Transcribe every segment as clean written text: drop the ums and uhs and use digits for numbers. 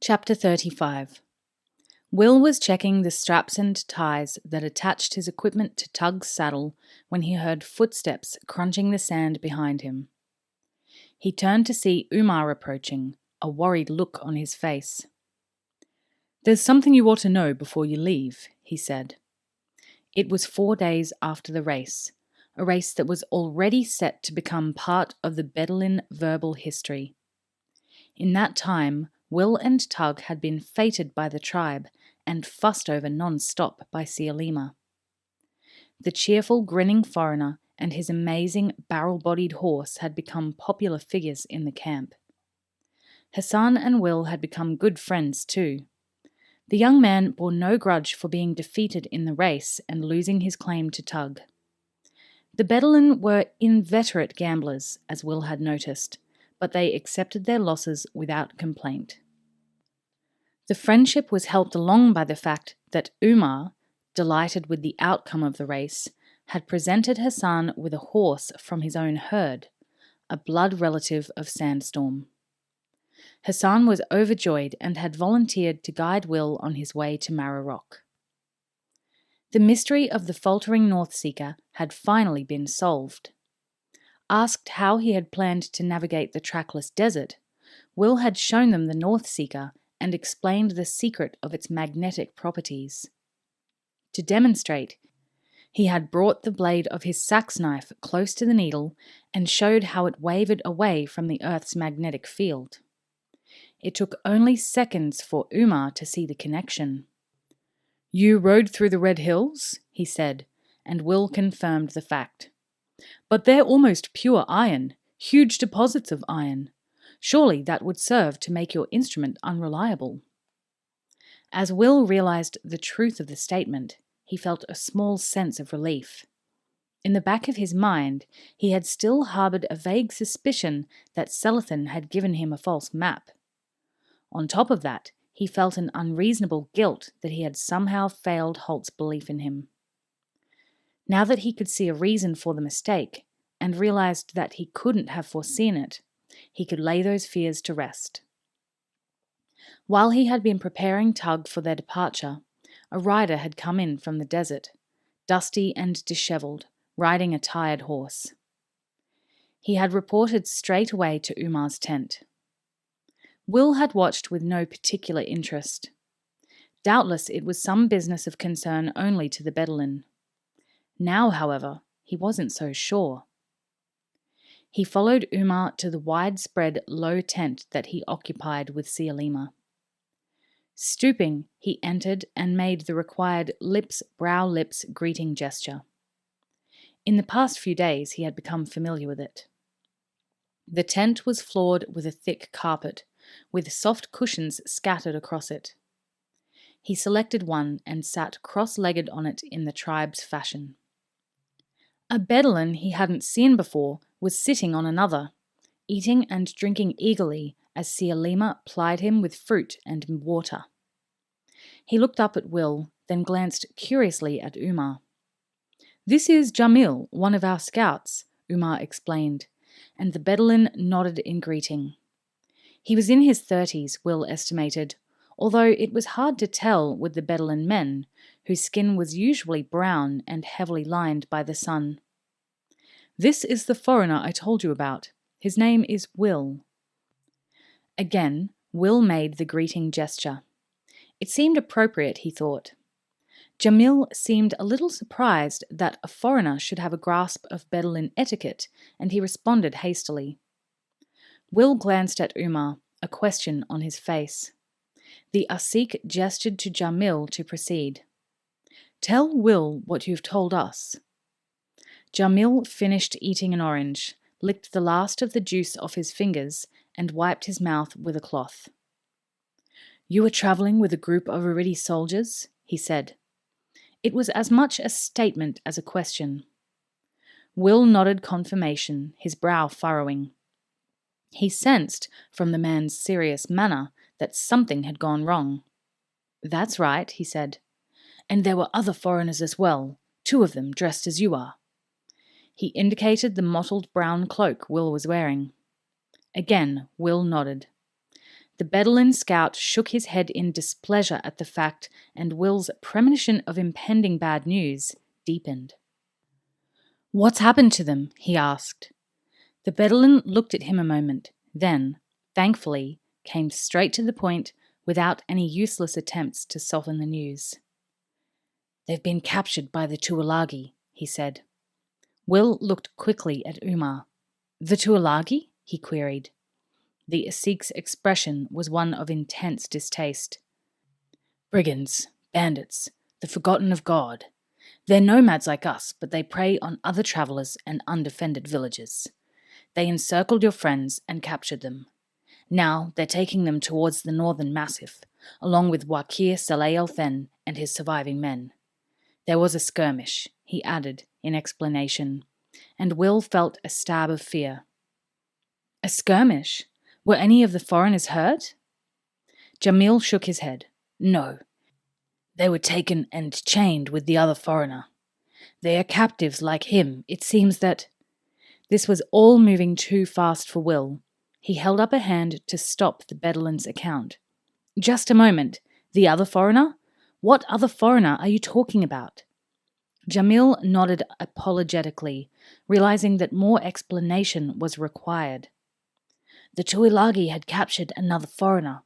Chapter 35. Will was checking the straps and ties that attached his equipment to Tug's saddle when he heard footsteps crunching the sand behind him. He turned to see Umar approaching, a worried look on his face. "There's something you ought to know before you leave," he said. It was 4 days after the race, a race that was already set to become part of the Bedouin verbal history. In that time, Will and Tug had been feted by the tribe and fussed over non-stop by Sialima. The cheerful, grinning foreigner and his amazing barrel-bodied horse had become popular figures in the camp. Hassan and Will had become good friends too. The young man bore no grudge for being defeated in the race and losing his claim to Tug. The Bedouin were inveterate gamblers, as Will had noticed, but they accepted their losses without complaint. The friendship was helped along by the fact that Umar, delighted with the outcome of the race, had presented Hassan with a horse from his own herd, a blood relative of Sandstorm. Hassan was overjoyed and had volunteered to guide Will on his way to Mara Rock. The mystery of the faltering North Seeker had finally been solved. Asked how he had planned to navigate the trackless desert, Will had shown them the North Seeker and explained the secret of its magnetic properties. To demonstrate, he had brought the blade of his sax knife close to the needle and showed how it wavered away from the Earth's magnetic field. It took only seconds for Umar to see the connection. "You rode through the Red Hills?" he said, and Will confirmed the fact. "But they're almost pure iron, huge deposits of iron. Surely that would serve to make your instrument unreliable." As Will realized the truth of the statement, he felt a small sense of relief. In the back of his mind, he had still harbored a vague suspicion that Selethan had given him a false map. On top of that, he felt an unreasonable guilt that he had somehow failed Holt's belief in him. Now that he could see a reason for the mistake, and realized that he couldn't have foreseen it, he could lay those fears to rest. While he had been preparing Tug for their departure, a rider had come in from the desert, dusty and dishevelled, riding a tired horse. He had reported straight away to Umar's tent. Will had watched with no particular interest. Doubtless it was some business of concern only to the Bedouin. Now, however, he wasn't so sure. He followed Umar to the widespread low tent that he occupied with Sialima. Stooping, he entered and made the required brow-lips greeting gesture. In the past few days, he had become familiar with it. The tent was floored with a thick carpet, with soft cushions scattered across it. He selected one and sat cross-legged on it in the tribe's fashion. A Bedouin he hadn't seen before was sitting on another, eating and drinking eagerly as Sialima plied him with fruit and water. He looked up at Will, then glanced curiously at Umar. "This is Jamil, one of our scouts," Umar explained, and the Bedouin nodded in greeting. He was in his 30s, Will estimated, although it was hard to tell with the Bedouin men, whose skin was usually brown and heavily lined by the sun. "This is the foreigner I told you about. His name is Will." Again, Will made the greeting gesture. It seemed appropriate, he thought. Jamil seemed a little surprised that a foreigner should have a grasp of Bedouin etiquette, and he responded hastily. Will glanced at Umar, a question on his face. The Asik gestured to Jamil to proceed. "Tell Will what you've told us." Jamil finished eating an orange, licked the last of the juice off his fingers, and wiped his mouth with a cloth. "You were travelling with a group of Iridi soldiers?" he said. It was as much a statement as a question. Will nodded confirmation, his brow furrowing. He sensed, from the man's serious manner, that something had gone wrong. "That's right," he said. "And there were other foreigners as well, 2 of them dressed as you are." He indicated the mottled brown cloak Will was wearing. Again, Will nodded. The Bedouin scout shook his head in displeasure at the fact, and Will's premonition of impending bad news deepened. "What's happened to them?" he asked. The Bedouin looked at him a moment, then, thankfully, came straight to the point without any useless attempts to soften the news. "They've been captured by the Tuolagi," he said. Will looked quickly at Umar. "The Tuolagi?" he queried. The Asik's expression was one of intense distaste. "Brigands, bandits, the forgotten of God. They're nomads like us, but they prey on other travellers and undefended villages. They encircled your friends and captured them. Now they're taking them towards the northern massif, along with Wakir Saleh el-Fen and his surviving men. There was a skirmish," he added in explanation, and Will felt a stab of fear. "A skirmish? Were any of the foreigners hurt?" Jamil shook his head. "No. They were taken and chained with the other foreigner. They are captives like him. It seems that—" This was all moving too fast for Will. He held up a hand to stop the Bedouin's account. "Just a moment. The other foreigner? What other foreigner are you talking about?" Jamil nodded apologetically, realizing that more explanation was required. "The Tuolagi had captured another foreigner,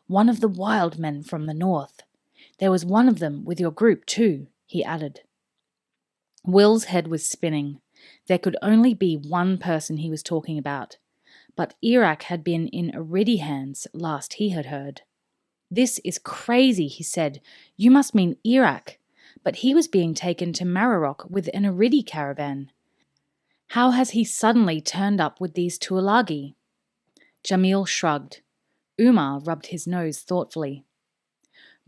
one of the wild men from the north. There was one of them with your group too," he added. Will's head was spinning. There could only be one person he was talking about, but Erak had been in Aridi hands last he had heard. "This is crazy," he said. "You must mean Erak. But he was being taken to Mararok with an Aridi caravan. How has he suddenly turned up with these Tuolagi?" Jamil shrugged. Umar rubbed his nose thoughtfully.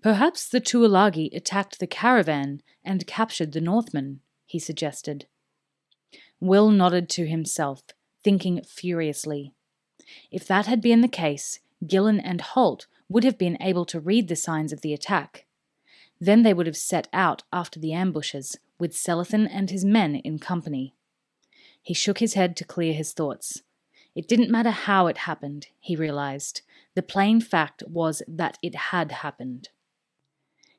"Perhaps the Tuolagi attacked the caravan and captured the Northmen," he suggested. Will nodded to himself, thinking furiously. If that had been the case, Gillen and Holt would have been able to read the signs of the attack. Then they would have set out after the ambushes, with Selathan and his men in company. He shook his head to clear his thoughts. It didn't matter how it happened, he realized. The plain fact was that it had happened.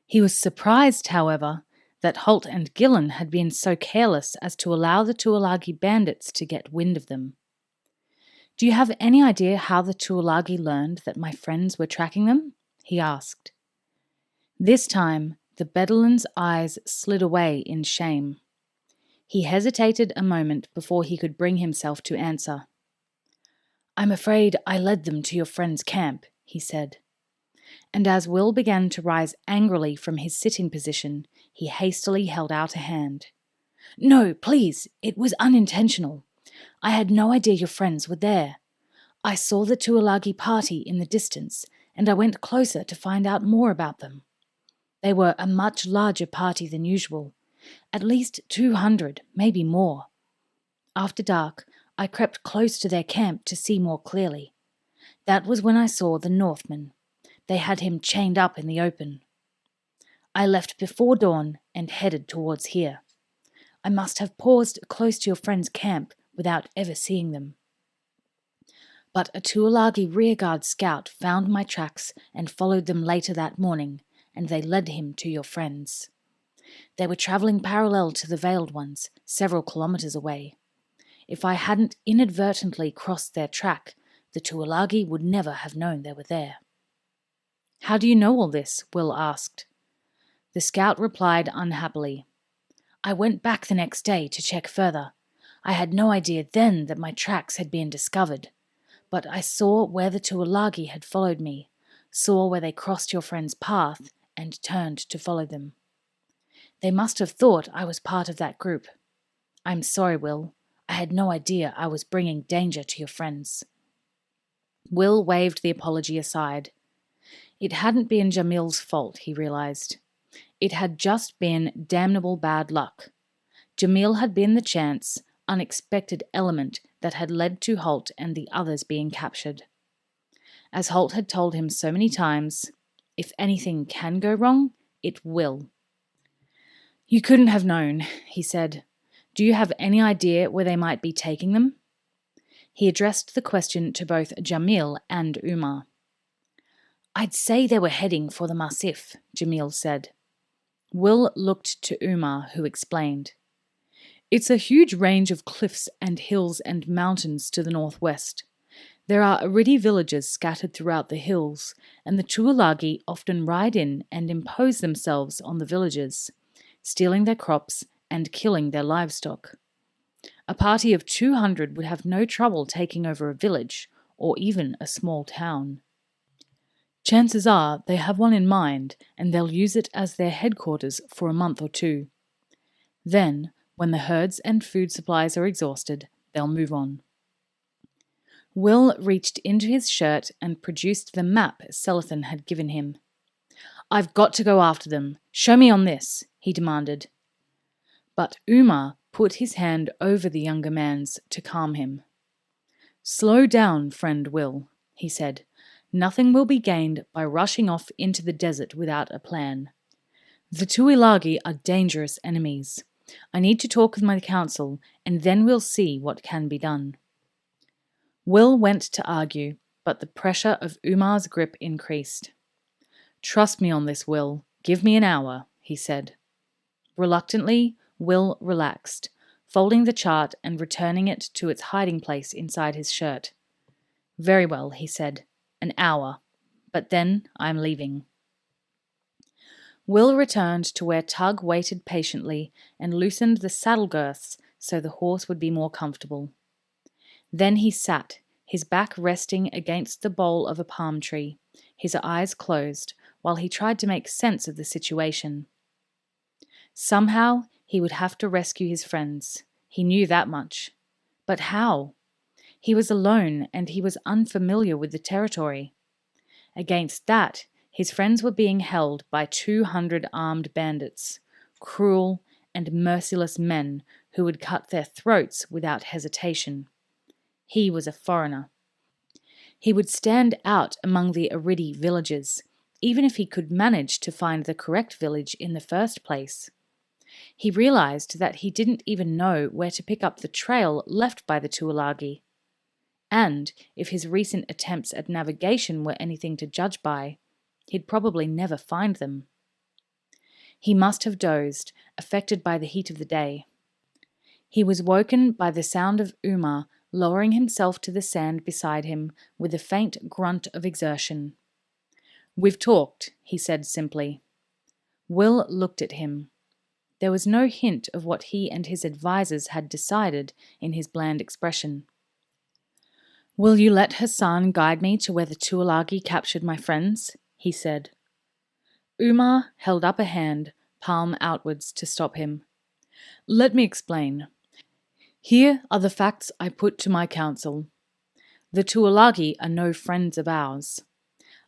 He was surprised, however, that Holt and Gillen had been so careless as to allow the Tuolagi bandits to get wind of them. "Do you have any idea how the Tuolagi learned that my friends were tracking them?" he asked. This time, the Bedouin's eyes slid away in shame. He hesitated a moment before he could bring himself to answer. "I'm afraid I led them to your friend's camp," he said. And as Will began to rise angrily from his sitting position, he hastily held out a hand. "No, please, it was unintentional. I had no idea your friends were there. I saw the Tuolagi party in the distance, and I went closer to find out more about them. They were a much larger party than usual, at least 200, maybe more. After dark, I crept close to their camp to see more clearly. That was when I saw the Northman. They had him chained up in the open. I left before dawn and headed towards here. I must have paused close to your friend's camp without ever seeing them. But a Tuolagi rearguard scout found my tracks and followed them later that morning, and they led him to your friends. They were travelling parallel to the Veiled Ones, several kilometres away. If I hadn't inadvertently crossed their track, the Tuolagi would never have known they were there." "How do you know all this?" Will asked. The scout replied unhappily. "I went back the next day to check further. I had no idea then that my tracks had been discovered. But I saw where the Tuolagi had followed me, saw where they crossed your friend's path, and turned to follow them. They must have thought I was part of that group. I'm sorry, Will. I had no idea I was bringing danger to your friends." Will waved the apology aside. It hadn't been Jamil's fault, he realized. It had just been damnable bad luck. Jamil had been the chance, unexpected element that had led to Holt and the others being captured. As Holt had told him so many times, if anything can go wrong, it will. "You couldn't have known," he said. "Do you have any idea where they might be taking them?" He addressed the question to both Jamil and Umar. I'd say they were heading for the Massif, Jamil said. Will looked to Umar, who explained. It's a huge range of cliffs and hills and mountains to the northwest. There are Aridi villages scattered throughout the hills, and the Tuolagi often ride in and impose themselves on the villages, stealing their crops and killing their livestock. A party of 200 would have no trouble taking over a village or even a small town. Chances are they have one in mind and they'll use it as their headquarters for a month or two. Then, when the herds and food supplies are exhausted, they'll move on. Will reached into his shirt and produced the map Selathan had given him. I've got to go after them. Show me on this, he demanded. But Umar put his hand over the younger man's to calm him. Slow down, friend Will, he said. Nothing will be gained by rushing off into the desert without a plan. The Tuilagi are dangerous enemies. I need to talk with my council, and then we'll see what can be done. Will went to argue, but the pressure of Umar's grip increased. Trust me on this, Will. Give me an hour, he said. Reluctantly, Will relaxed, folding the chart and returning it to its hiding place inside his shirt. Very well, he said. An hour. But then I'm leaving. Will returned to where Tug waited patiently and loosened the saddle girths so the horse would be more comfortable. Then he sat, his back resting against the bole of a palm tree, his eyes closed, while he tried to make sense of the situation. Somehow he would have to rescue his friends. He knew that much. But how? He was alone and he was unfamiliar with the territory. Against that, his friends were being held by 200 armed bandits, cruel and merciless men who would cut their throats without hesitation. He was a foreigner. He would stand out among the Aridi villages, even if he could manage to find the correct village in the first place. He realized that he didn't even know where to pick up the trail left by the Tuolagi. And, if his recent attempts at navigation were anything to judge by, he'd probably never find them. He must have dozed, affected by the heat of the day. He was woken by the sound of Umar lowering himself to the sand beside him with a faint grunt of exertion. We've talked, he said simply. Will looked at him. There was no hint of what he and his advisers had decided in his bland expression. Will you let Hassan guide me to where the Tuolagi captured my friends? He said. Umar held up a hand, palm outwards, to stop him. Let me explain. Here are the facts I put to my council. The Tuolagi are no friends of ours.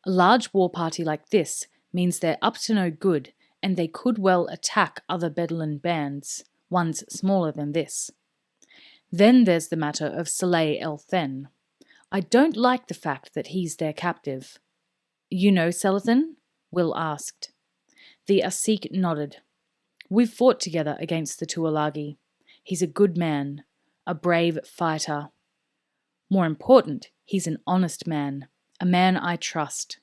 A large war party like this means they're up to no good, and they could well attack other Bedouin bands, ones smaller than this. Then there's the matter of Saleh el-Then. I don't like the fact that he's their captive. You know Selathan? Will asked. The Asik nodded. We've fought together against the Tuolagi. He's a good man, a brave fighter. More important, he's an honest man, a man I trust.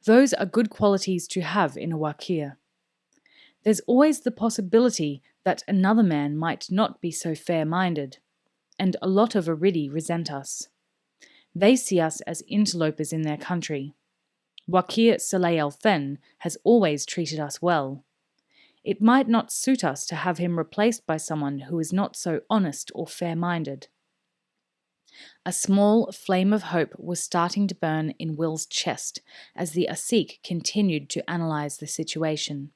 Those are good qualities to have in a wakir. There's always the possibility that another man might not be so fair-minded, and a lot of Aridi resent us. They see us as interlopers in their country. Wakir Saleh el-Then has always treated us well. It might not suit us to have him replaced by someone who is not so honest or fair-minded. A small flame of hope was starting to burn in Will's chest as the Asik continued to analyze the situation.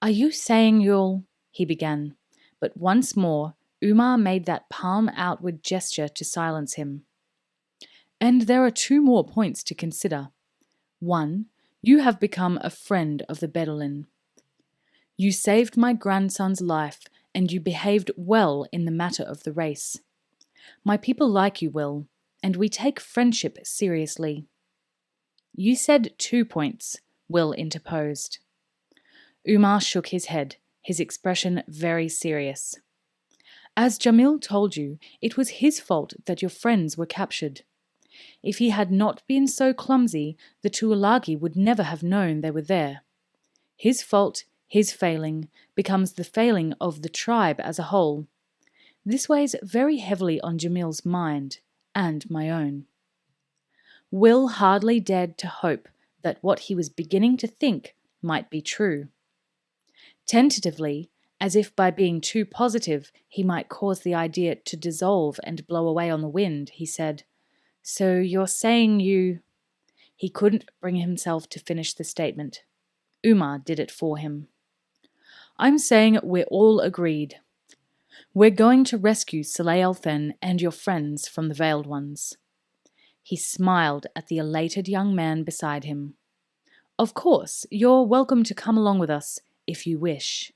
Are you saying you'll... he began, but once more Umar made that palm outward gesture to silence him. And there are two more points to consider. One, you have become a friend of the Bedouin. You saved my grandson's life, and you behaved well in the matter of the race. My people like you, Will, and we take friendship seriously. You said 2 points, Will interposed. Umar shook his head, his expression very serious. As Jamil told you, it was his fault that your friends were captured. If he had not been so clumsy, the Tuolagi would never have known they were there. His fault, his failing, becomes the failing of the tribe as a whole. This weighs very heavily on Jamil's mind, and my own. Will hardly dared to hope that what he was beginning to think might be true. Tentatively, as if by being too positive he might cause the idea to dissolve and blow away on the wind, he said, "So you're saying you—" He couldn't bring himself to finish the statement. Umar did it for him. "I'm saying we're all agreed. We're going to rescue Saleh Al-Fen and your friends from the Veiled Ones." He smiled at the elated young man beside him. "Of course, you're welcome to come along with us, if you wish."